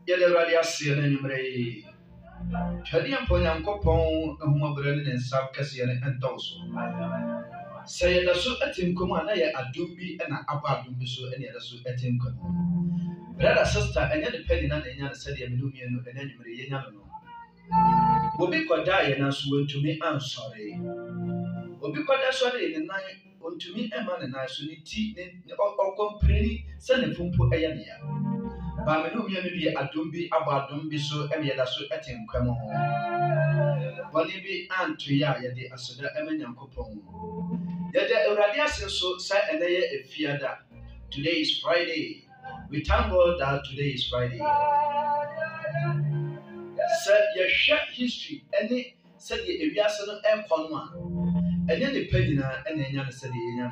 Yellow Sea and Mray. Chadian Poyankopon, a Mobran and South Cassian and Dawson. Say the so at him command, I Adumbi and Abadumbi so any other so at him command. Brother, sister, and any penny and any said the Minumian and any Mariano. Obi Koda and us went to me, I'm sorry. Obi Koda sorry in the night, unto me, a man and I so need tea or company, send a pump ayania. Baminumian be Adumbi Abadumbi so any other so at him come on. One be aunt to ya, the Asada Eminem Coupon. Yet the Radia so sat and they a fiada. Today is Friday. We thank God that today is Friday. Said your short history, and they said the Aviasan and Conma, and then the Pedina and then said the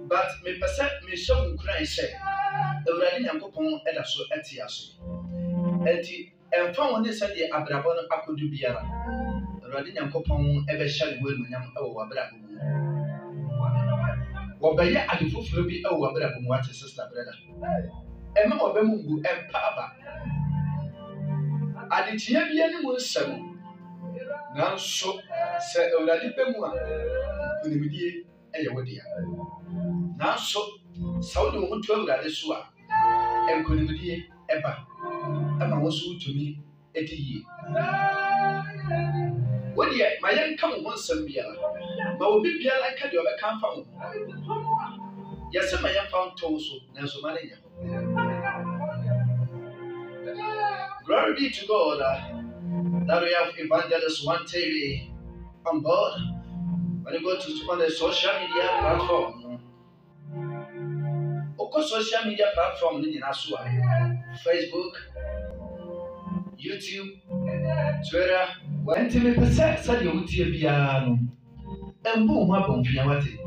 but me percent me so cry say, already I'm upon Edaso Etias. And found this said the Abrabon Akudubiara. Radin Copon ever shall will Yam over Brabum. Wabaya at the foot will be over Brabum, what is sister brother. Emma Obemungu and Papa. I did hear the animal seven. Now so said already Bemua, Kunimidi, and Yawadia. Now so, Saudi won't travel at the Sua, and Kunimidi, Eba, Emma was to me 80 years. What yet, my young come once a year, but will be like a job I can't found. Yes, my young found Toso, Nelson Mania. Glory be to God that we have Evangelist One TV on board. When you go to on the social media platform, of course, social media platform in Asua, Facebook, YouTube, Twitter. When Timmy Passat said you would hear piano and boom up on Fiamati,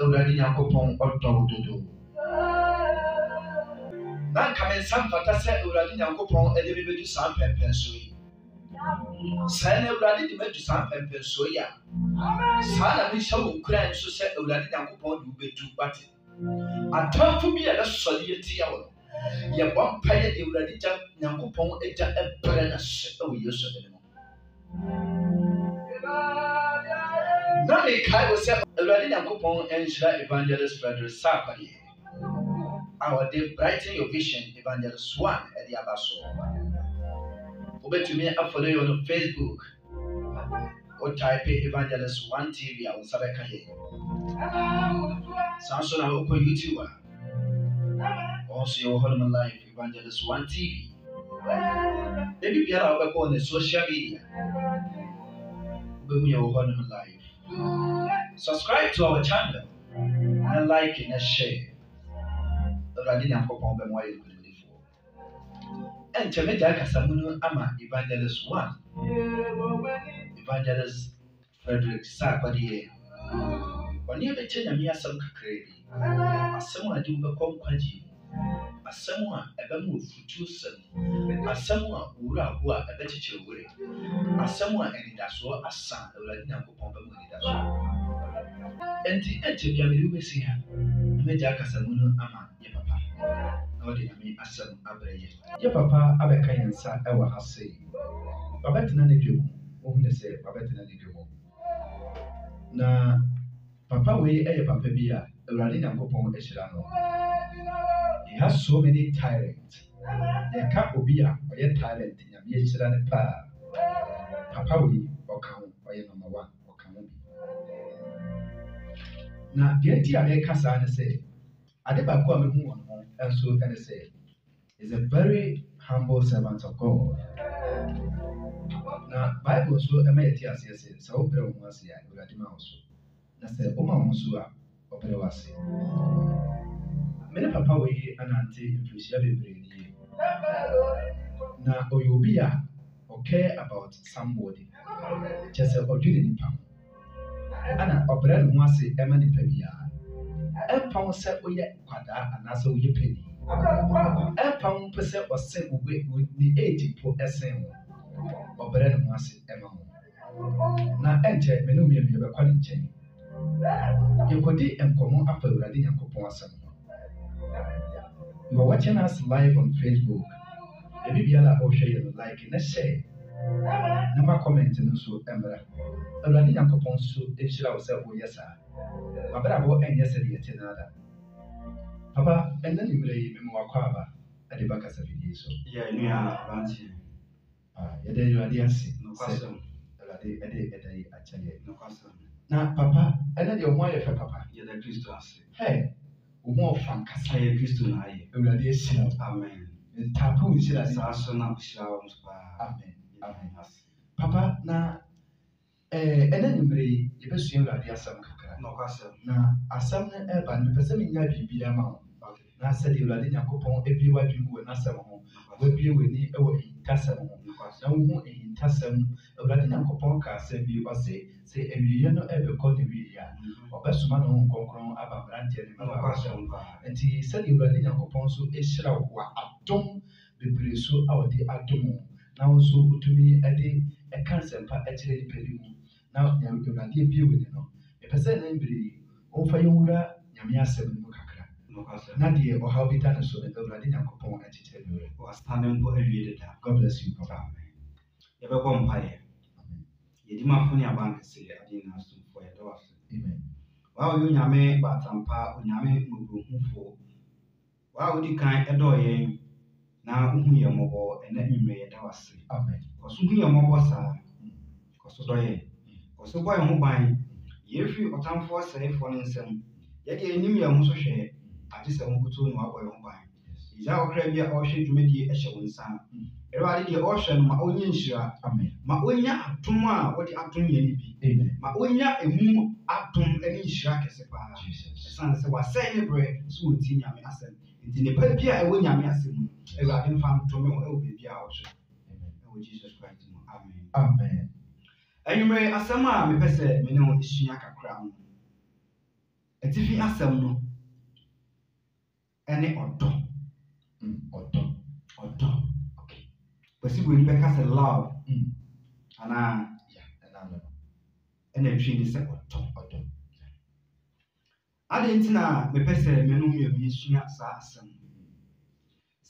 already Yankopon or Dodo. Now come in some Fatasa, already Yankopon, and everybody some pensui. Sana already to make some pensuya. Sana Michel Ukraine so said already Yankopon, you be too batty. I talk to me at a solidity hour. You won't pay the already Yankopon, a perennis, oh, you said. Now the Kai was already a coupon and Evangelist Frederick Sapari. Our day brighten your vision, Evangelist One at the Abaso. Over to me up for you on Facebook or type Evangelist One TV on Sabakaye. Samson Oko YouTuber. Also your Holman Life, Evangelist One TV. Maybe we are on the social media. Your Holman Life. Subscribe to our channel and like and share. Already I'm going to be and Jamaica Casamuno Ama Evangelist One, Evangelist Frederick Sapadi. When you have a me some crazy, as someone do become quaji, as someone ever move for choosing, as someone who are a better children, as someone and that's what a son already I'm going to and the entity of the Messia, Major Casamuno Ama, your papa. Me asem abreye ye papa abeka yensa e wa hase babetina ne dwemu ohune se babetina ne dwemu na papa we papa bi a Awurade Nyankopon ehira no he has so many talents ye ka obi a oye talent nyame ehira ne pa papa we okawo oye number 1 okawo bi na de ti a me kasa ne se ade ba ko a me hu won and so can I say, is a very humble servant of God. Now, Bible so a mate as he says, so opera was here, we are the mouse. That's the Oma Mosua, opera was here. Many papa we an auntie in Frishabi Brady. Now, Oyobia, or care about somebody, just a ordinary pound. Anna, opera was a Emily Pavia. And pound set we yet quada and also we penny. And pound percent was sent with the 80 for SM or Brennan was Emma. Now enter Menumia of a calling chain. You could eat and come after Radina Copossum. You are watching us live on Facebook. Maybe be able to share like and share. Number comment and so ember. Already Yankopon so issue ourselves. Yes, sir. About and yesterday at another. Papa, and then you may memoir quaba at the back of the video. So, yeah, you are ranting. Then you are the answer. No question. Actually, no question. Now, Papa, and then your wife, Papa. Yeah, the Christ answer. Hey, more fun. I am Christ to know. Already seen. Amen. The tapu is as I saw now, Amen. Amen. Papa, now, and then you may, if you see already some kakra. No question. Now, as some urban, the person in your be amount. Now, said you already Yankopon, every what you were not some home. Will be with me over in Tassam. Now, who in Tassam, already Yankopon can send you or say every year no ever call the Villa. Or best man on Concron about Brandy and he said you already Yankopon so a shroud were atom the Breso out the atom. Now, so to me, a cancer actually pay. Now, you already be with you know. A person named Bri, over Yura, Yamia 7 Mukakra. Nadia or how be done so that already Yankopon and tell you was standing for every day. God bless you, Papa. You have a vampire. You did my funny bank say, I didn't ask for your doors. Amen. Wow, you yame, but I'm pa, yame, for. Wow, the kind adore ye. Now, who your mobile and then you may a doors. Amen. Because who your mobile, sir? Because so ye. Because so boy, mobile. If you or time for say for instance, yet ye knew your muscle share. I just a motor no boy mobile. Is our crabia or shade to make a show in some. Everybody the ocean, my own insure. Amen. My own ya, Tuma, what the atom ye be. Amen. My own ya, a moon atom, any shark as a bar. Jesus. Son was saying bread, so Tina me assent. It's in a papia, I won't yam assent. I didn't find to me, oh, baby, our Amen. Oh, Jesus Christ. Amen. Amen. And you may asama, me pese, me no is shiaka crown. A tiffy assam, any or okay. But see, we make us a love. And and then she is a or I didn't know me pese me no me ishia saasem.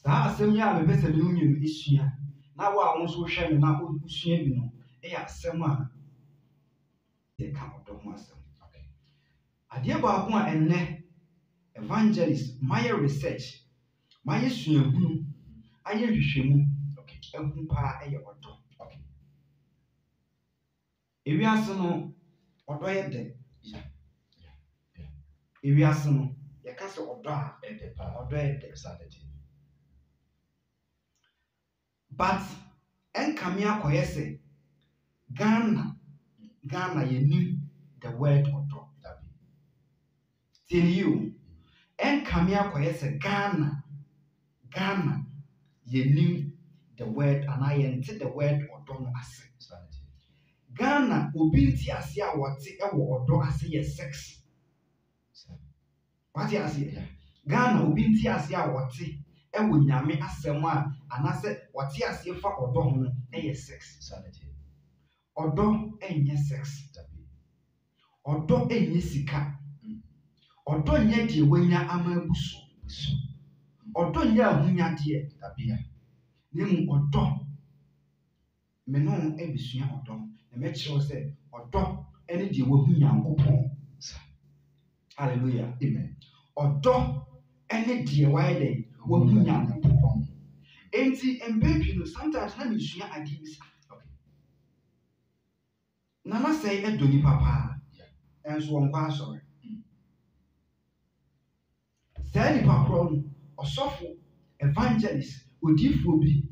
Saasem ya me pese me no me ishia. Na wa won so hwe me na oshia bi no. E ya asem a e ka odo ho asem. Okay. Ade ba ko a enne evangelist my research my suahunu aye hwehwemu okay ehun pa eye odo okay ewiase no odo ye de ewiase no ye ka se odo a ede pa odo ye de sanity but enkame akoye se Ghana ye knew the word odo dabi till you enkame akoye se Ghana ye knew the word and I enter the word odo no ase Ghana obi nti ase a wote e wo odo ase ye sex what you ase Ghana obi nti ase a wote e wo nyame asem a anase wote ase fa odo ho e ye sex sanity odo enye sex odo enye sika odo nye de wanya amabuso odo nye ahunya de tabia nemu odo me no ebisua odo na me kire say odo ene de wahu Nyankopon hallelujah amen odo ene de why de wahu Nyankopon enti embebi no sometimes na me sua adibisa okay na na say edoni papa enso wonkwa sorry say ni papa no osofo evangelist odifo bi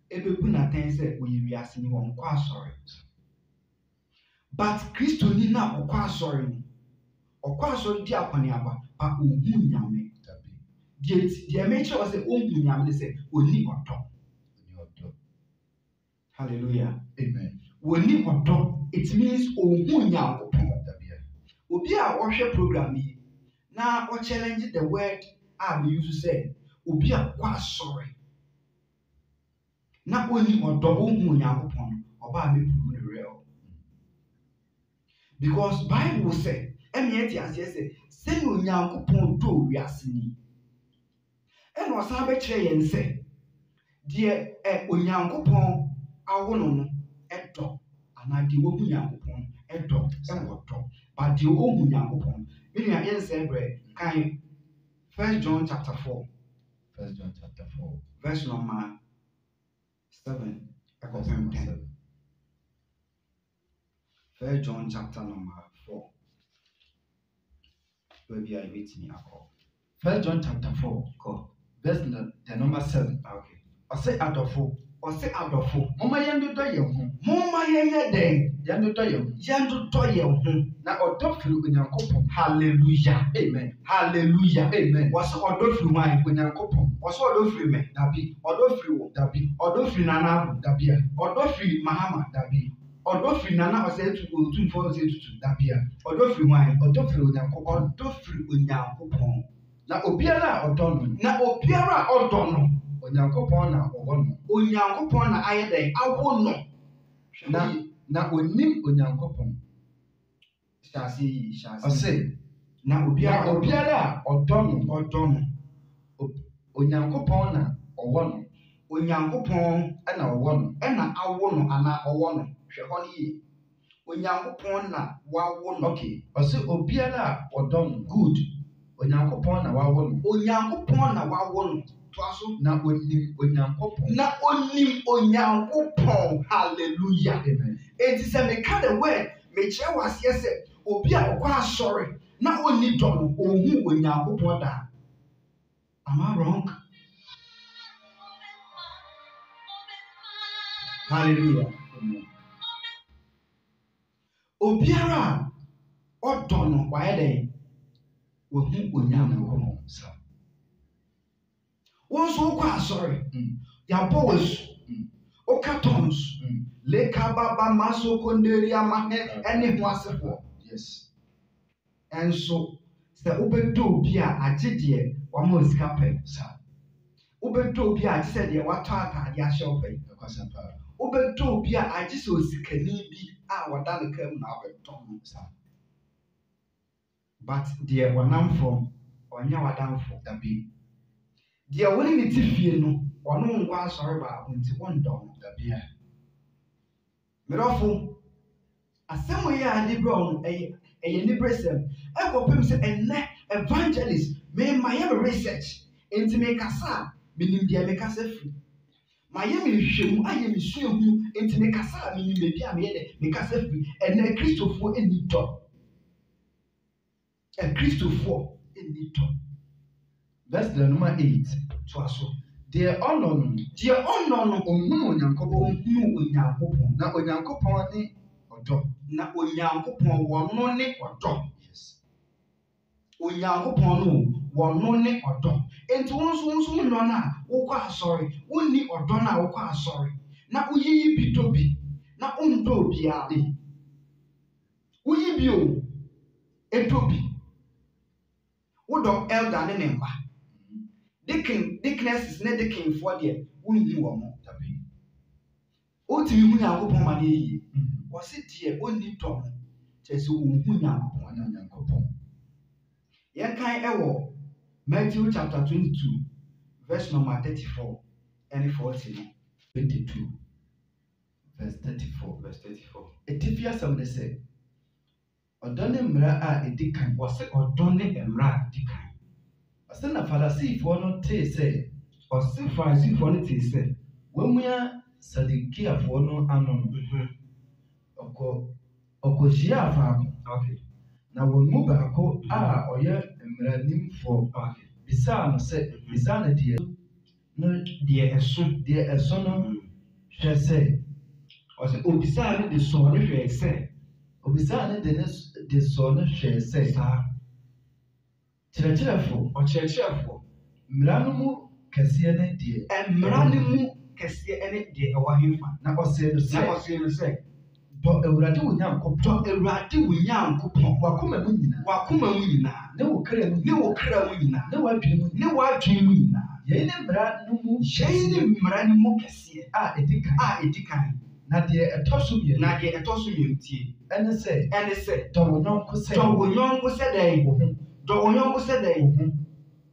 ebebu na ten say oyiwiase ni wonkwa sorry but Kristo ni na okwa sorry di apani aba pa ohu nyame die make sure say ohu nyame say oni odo hallelujah amen oni odo it means ohu Nyankopon obi a ohwe program yi na o challenge the word we used to say obi a kwa sorry na oni odo ohu Nyankopon oba me prove real because Bible say emi eti ase say no Nyankopon do wiase ni ɛna ɔsan bɛkyerɛ yɛn sɛ deɛ onyankopɔn awo no ɛdɔ anaa deɛ wɔhu nyankopɔn ɛdɔ ɛwɔ dɔ but deɛ ɔhu nyankopɔn me nua yɛn sɛ brɛ kan 1 John chapter 4 verse number 7 ɛkɔpem 10 1 John chapter number 4 baabi a yɛbɛtumi akɔ 1 John chapter 4 verse the number 7. okay Ɔsɛ adɔfo, momma yɛndodɔ yɛn ho. momma yɛnyɛ dɛn Yɛndodɔ yɛn ho. yɛndodɔ yɛn ho Na ɔdɔ firi Onyankopɔn. hallelujah Amen. hallelujah Amen. wɔsɛ ɔdɔ firi hwan Onyankopɔn. wɔsɛ ɔdɔ firi me Dabi. ɔdɔ firi wo Dabi. ɔdɔ firi nana abo Dabi a. ɔdɔ firi mahama Dabi. ɔdɔ firi nana ɔsɛ otumfoɔ ɔsɛ tutu Dabi a. ɔdɔ firi hwan Ɔdɔ firi Onyankopɔn. ɔdɔ firi onyankopɔn Na obiara a ɔdɔ no. na obiara a ɔdɔ no Onyankopɔn na ɔwɔ no. onyankopɔn na ayɛ dɛn awo no Na onim Onyankopɔn. hyɛ ase yi hyɛ ase Ɔsɛ na obiara a ɔdɔ no. ɔdɔ no Onyankopɔn na ɔwɔ no. onyankopɔn Ɛna ɔwɔ no. ɛna awo no anaa ɔwɔ no hwɛ hɔ no yie onyankopɔn na wawo no Okay. Ɔsɛ obiara a ɔdɔ no. good Onyankopɔn na wawo no. onyankopɔn na wawo no toa so Na onim Onyankopɔn. na onim onyankopɔn hallelujah Amen. enti sɛ meka the word mekyerɛ wɔ aseɛ sɛ obi a ɔkɔ asɔre na onni dɔ no ɔnhu onyankopɔn da am I wrong hallelujah Amen. obiara a ɔdɔ no wayɛ dɛn wɔhu onyankopɔn Sa. wɔn nso wokɔ asɔre Mm. yɛabɔ wɔ su woka tons Mm. leka baba maso konderi ama ɛne ho asefoɔ Yes. ɛnso sɛ wobɛdɔ obi a agye deɛ wama o sika pɛ Sa. wobɛdɔ obi a agye sɛ deɛ watɔ ataade ahyɛ wo pɛ Ɛkwasa paa. wobɛdɔ obi a agye sɛ osikani bi a wɔda ne kam na wobɛtɔ no Sa. but deɛ wɔnam fam ɔnyɛ w'adamfo Dabi. deɛ wo ne ne ti fie no ɔno nkɔ asɔre baako nti wɔndɔ no Dabi a. medɔfo asɛm yi a ade brɛ no ɛyɛ niberesɛm ɛkɔpem sɛ ɛnnɛ evangelist mayɛ me research enti mekasa a menim deɛ mekasa firi mayɛ me nhwehwɛmu ayɛ me suahu enti mekasa a menim baabi a meyɛ dɛ mekasa firi ɛnnɛ kristofoɔ ɛnni dɔ kristofoɔ ɛnni dɔ Verse the number 8. toa so Deɛ ɔnɔ no. deɛ ɔnnɔ no Ɔnhunu Onyankopɔn. ɔnhunu onyankopɔn Na Onyankopɔn ne ɔdɔ. na onyankopɔn wɔno ne ɔdɔ Yes. onyankopɔn no wɔno ne ɔdɔ enti wo nso nnɔ no a wokɔ asɔre wonni ɔdɔ no a wokɔ asɔre na woyiyi bi dɔ bi na wondɔ obiara de woyi bi o ɛdɔ bi wodɔ elder ne ne mma deaconesses ne deaconfoɔ deɛ wonhu wɔ mo Dabi. wotumi hu nyankopɔn ma no yie Mhm. wɔse deɛ ɔnni dɔ no kyerɛ sɛ ɔnhu nyankopɔn Ɔne Onyankopɔn. yɛnkan ɛwɔ Matthew chapter 22 verse number 34 ɛne 40 no 22. Verse 34. verse 34 Etifi asɛm ne sɛ. Ɔdɔ ne mmara a ɛdi kan. wɔse ɔdɔ ne mmara a di kan Ɔsɛ na Farisifoɔ no tee sɛ. ɔse farisifoɔ no tee sɛ Wɔamua Sadukiafoɔ no ano no. Ɔkɔhyiaa faako. okay Na wɔn mu baako a ɔyɛ mmaranimfoɔ bisaa no deɛ ɛso no hwɛ sɛ. ɔse obisaa no de sɔɔ no hwɛɛ sɛ Obisaa no de sɔɔ no hwɛɛ sɛ. saa Kyerɛkyerɛfo. ɔkyerɛkyerɛfoɔ Mmara no mu kɛseɛ ne deɛ. mmara no mu kɛseɛ ne deɛ ɛwɔ hefa Na ɔsɛ no na sɛ. ɔse no sɛ Dɔ Awurade wo Nyankopɔn. dɔ awurade wo nyankopɔn W'akoma mu nyinaa. w'akoma mu nyinaa Ne wo kra mu ne wo kra mu nyinaa Ne w'adwene mu ne w'adwene mu nyinaa Yɛn ne mmara no mu yɛn ne mmara no mu kɛseɛ a ɛdi kan. a ɛdi kan Na deɛ ɛtɔ so mmienu. na deɛ ɛtɔ so mmienu tie Ɛne sɛ. ɛne sɛ Dɔ wo yɔnko sɛ. dɔ wo yɔnko sɛ dɛn wo ho. dɔ wo yɔnko sɛ dɛn Wo ho.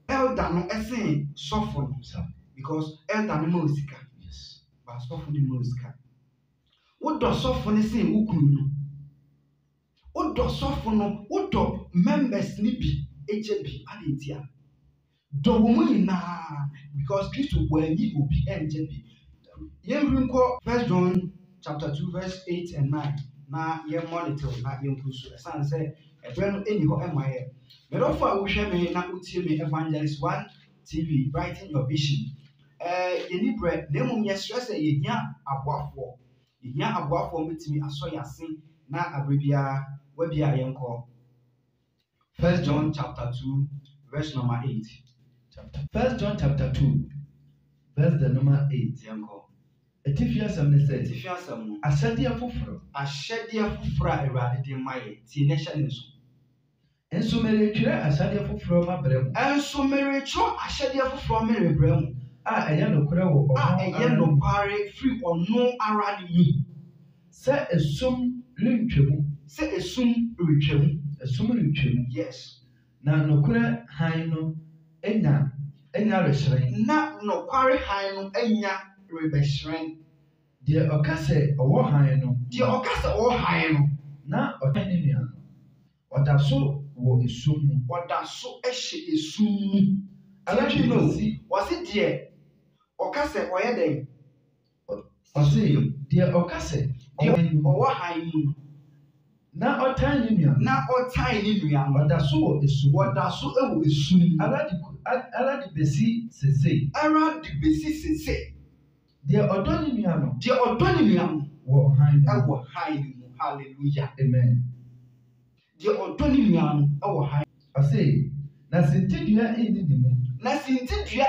elder no ɛsen sɔfo no because elder no ma osika Yes. but sɔfo no ma osika wodɔ sɔfo no sen wo kunu no wodɔ sɔfo no wodɔ members ni bi agye bi ade ntia dɔ wɔn mu nyinaa because Kristo wɔanyi obi ɛngye bi yɛnhwɛ nkɔ 1 John chapter 2 verse 8 and 9 na yɛn monitor na yɛn nkɔ so ɛsan sɛ ɛbrɛ no ɛni hɔ ɛma yɛ mɛdɔfo a wohwɛ me na wotie me Evangelist 1 TV writing your vision yɛni brɛ na mmom yɛsrɛ sɛ yɛhia aboafoɔ mbɛtumi asɔ yɛ ase na abere biara wabi a yɛnkɔ 1 John chapter 2 verse number 8 1 John chapter 2 verse the number 8 yɛnkɔ Etifi asɛm ne sɛ etifi asɛm no ahyɛdeɛ foforɔ a Awurade de ma yɛ tie ne hyɛ ne so nso meretwerɛ ahyɛdeɛ foforɔ ma brɛ mu ɛnso meretwerɛ ahyɛdeɛ foforɔ merebrɛ mu a ɛyɛ nokorɛ wɔ nokware firi ɔno ara ne mu sɛ esum rentwa mu esum rentwa mu yes na nokorɛ hann no enya rehyerɛn na nokware hann no enya rebɛhyerɛn deɛ ɔka sɛ ɔwɔ hann no na ɔtan ne nua no ɔda so wɔ esum mu ɔda so hyɛ esum mu alagye no si wɔse deɛ ɔka sɛ ɔyɛ dɛn ɔse deɛ ɔka sɛ ɔwɔ hann mu na ɔtan ne nua no ɔda so wɔ esum alade besi sese deɛ ɔdɔ ne nua no wɔ hann mu hallelujah amen deɛ ɔdɔ ne nua no ɛwɔ hann ɔse na sentidua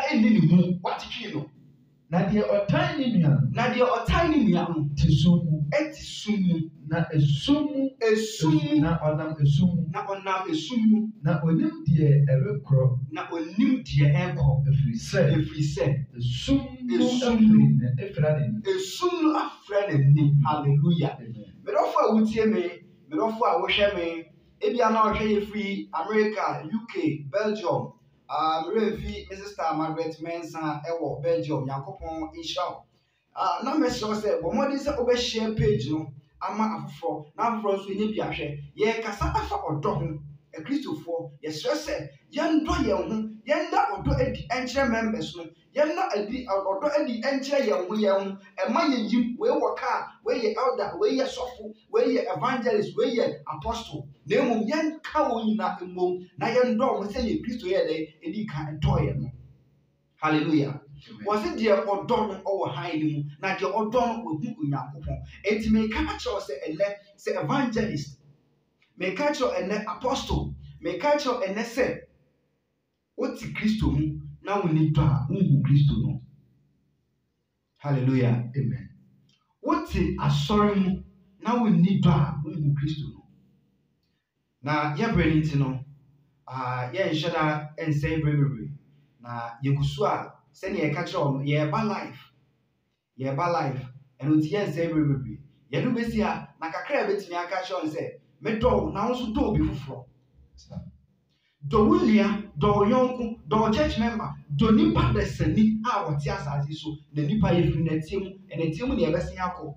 ɛnni ne mu watetwi no na deɛ ɔtan ne nua no te sum mu ɛte sum mu na esum mu na ɔnam esum mu na onim deɛ ɛrekorɔ ɛfiri sɛ esum no afira n'anim hallelujah medɔfo a wotie me medɔfo a wohwɛ me ebia na ɔhwɛ yɛ firi America UK Belgium mmerɛmfi me sister Margaret Mensah ɛwɔ Belgium Nyankopɔn nhyira na mɛsrɛ sɛ bɔ mmɔden sɛ wobɛhyɛ page no ama afoforɔ na afoforɔ nso nyɛ bi ahwɛ yɛkasa afa ɔdɔ ho akristofoɔ yɛsrɛ sɛ yɛndɔ yɛn ho yɛnda ɔdɔ adi ɛnkyerɛ members no yɛnda ɔdɔ adi ɛnkyerɛ yɛn ho ɛma yɛyim wei wɔ kaa wei yɛ elder wei yɛ sɔfo wei yɛ evangelist wei yɛ apostle na mmom yɛnka wɔn nyinaa mmom na yɛndɔ wɔn sɛ yɛ kristo yɛ dɛ edi ka ɛdɔ yɛn no hallelujah wɔsi deɛ ɔdɔ no ɔwɔ hann no mu na deɛ ɔdɔ no ohu Onyankopɔn eti meka kyerɛw sɛ ɛnɛ sɛ evangelist meka kyerɛw ɛnɛ apostle meka kyerɛw ɛnɛ sɛ wote kristo mu na woni dɔ a wohu kristo no hallelujah amen wote asɔre mu na woni dɔ a wohu kristo no na yɛbrɛ ne nti no yɛnhyɛ da ɛnsɛn bebree na yɛgu so a sɛnea yɛka kyerɛ no yɛba live ɛno nti yɛnsɛn bebree yɛdo bɛsi a na kakra a bɛtumi aka kyerɛ no sɛ medɔw na wo nso dɔ obi foforɔ dɔ wo nua dɔ wo yɔnko dɔ wo church member dɔ nipa dɛsɛni a wɔte asase so na nipa yɛfiri n'atie mu na yɛbɛsen akɔ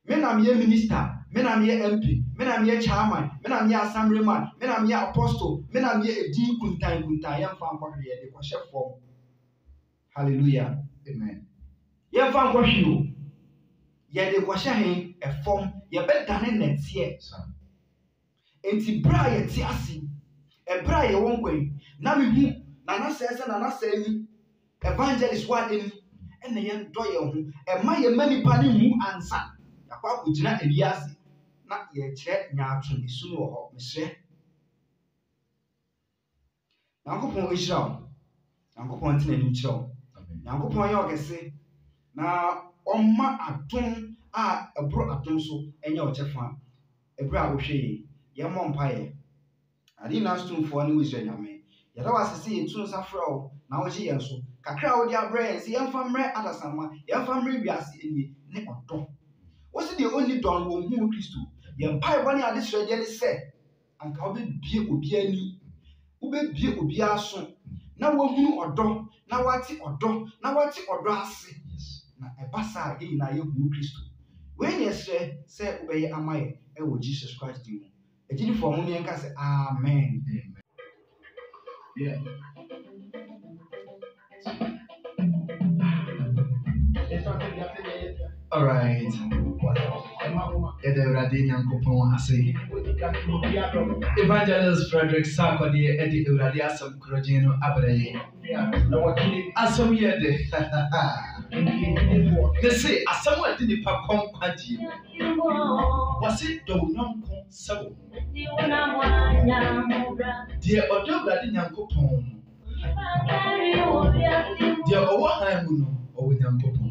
me na meyɛ minister me na meyɛ MP me na meyɛ chairman me na meyɛ assemblyman me na meyɛ apostle me na meyɛ edin kuntan yɛmfa nkɔhwɛ yɛde kɔhyɛ fam hallelujah amen yɛmfa nkɔhwɛ o yɛde kɔhyɛ hen ɛfam yɛbɛdane nɛteɛ enti bra yɛte ase ɛbra yɛwɔ nkwan na mehu nanasɛɛ ni evangelist wa ani ɛna yɛndɔ yɛn ho ɛma yɛma nipa ne mu ansa yakɔ akɔgyina awiase na yɛkyerɛ nyaatwo esu no wɔ hɔ mesrɛ Nyankopɔn ɛhyira wo Nyankopɔn tena anim kyerɛ wo Nyankopɔn yɛ ɔkɛse na ɔmma adom a ɛboro adom so ɛnyɛ ɔkyɛfa ɛberɛ a wohwɛ yi yɛmmɔ mpaeɛ ade na asomfoɔ ne wo Israel nyame yɛda wase sɛ yɛtu nsa frɛ wo na wogye yɛn so kakra a wode abrɛ yɛn sɛ yɛmfa mmerɛ adasamma yɛmfa mmerɛ wiase ani ne ɔdɔ wo se deɛ ɔnni dɔ no wɔnhu Kristo yɛn mpaebɔ ne adesrɛdeɛ ne sɛ anka wobɛbie obiara ani wobɛbie obiara so na wahunu ɔdɔ na wate ɔdɔ na wate ɔdɔ ase na ɛba saa yɛn nyinaa yɛhunu Kristo wei na yɛsrɛ sɛ wobɛyɛ ama yɛ ɛwɔ Jesus Christ din mu agyinifoɔ mo ne yɛnka sɛ amen. Yeah. All right. Ede Nyankopɔn ase. Evangelist Frederick Sarkodie edi Ewurade asɛm korɔgyen no abrɛ yɛ. Asɛm yɛ de. Ne se asɛm a de nipa kɔn kwagye mu. Wɔse dɔ wo yɔnko sɛ wo. Deɛ ɔdɔ Ewurade Nyankopɔn no. Deɛ ɔwɔ han mu no ɔwɔ Nyankopɔn.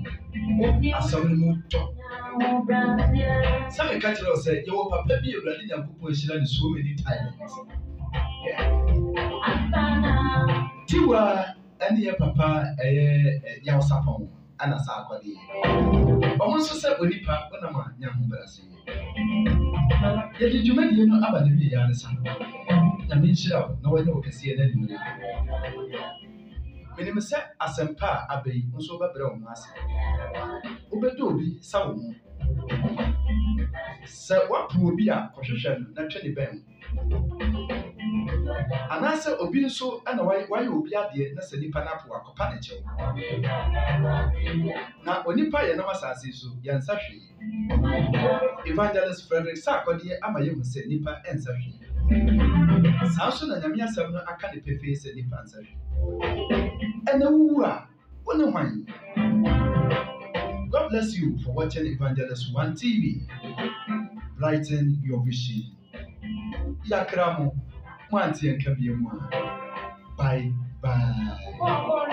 Asɛm no mu tɔ. Sɛ meka kyerɛ wo sɛ yɛwɔ papa bi Ewurade Nyankopɔn ahyira no so many times. Tiwa ɛne yɛ papa ɛyɛ Yawsapɔn ana saa akɔdeɛ. Ɔmo nso sɛ onipa wonam a nya ho brɛse. Yɛde dwumadie no aba ne wie ne sa. Nyame nhyira wo na wɔnyɛ wo kɛseɛ na nimere. Menim sɛ asɛmpa a aba yi nso wobɛbrɛ wo ho ase. Wobɛdɔ obi sa wo ho. Sɛ woapo obi a kɔhwehwɛ no na twɛ ne bɛn. Anaasɛ obi nso ana wayɛ obi adeɛ na sɛ nipa no apo akɔpa ne kyɛw. Na onipa yɛ nam asase so yɛnsa hwee. Evangelist Frederick Sarkodie ama yɛhu sɛ nipa ɛnsa hwee. Saa nso na Nyame asɛm no aka ne pefee sɛ nipa nsa hwee. Ɛna wuwu a wone hwan. God bless you for watching Evangelist One TV. Brighten your vision. Yakramo, Bye bye.